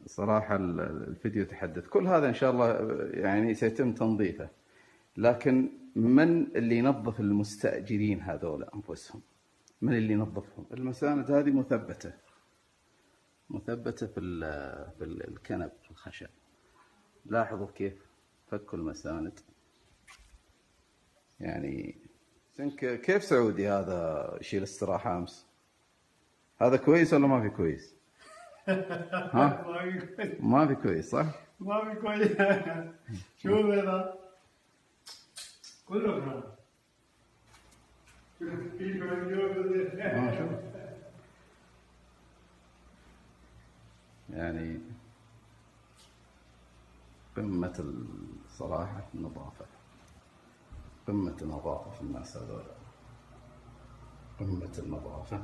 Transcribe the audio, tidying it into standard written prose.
صراحة الفيديو تحدث، كل هذا إن شاء الله يعني سيتم تنظيفه. لكن من اللي ينظف المستأجرين هذول أنفسهم؟ من اللي ينظفهم؟ المساند هذه مثبتة في الكنب الخشب. لاحظوا كيف فكوا المساند. يعني كيف سعودي هذا يشيل استراحة أمس؟ هذا كويس ولا ما في كويس؟ ها؟ ما في كويس صح؟ ما في كويس. شوف هذا كله كلام. شوف يعني قمة الصراحة النظافة، قمة النظافة في الناس هذول، قمة النظافة.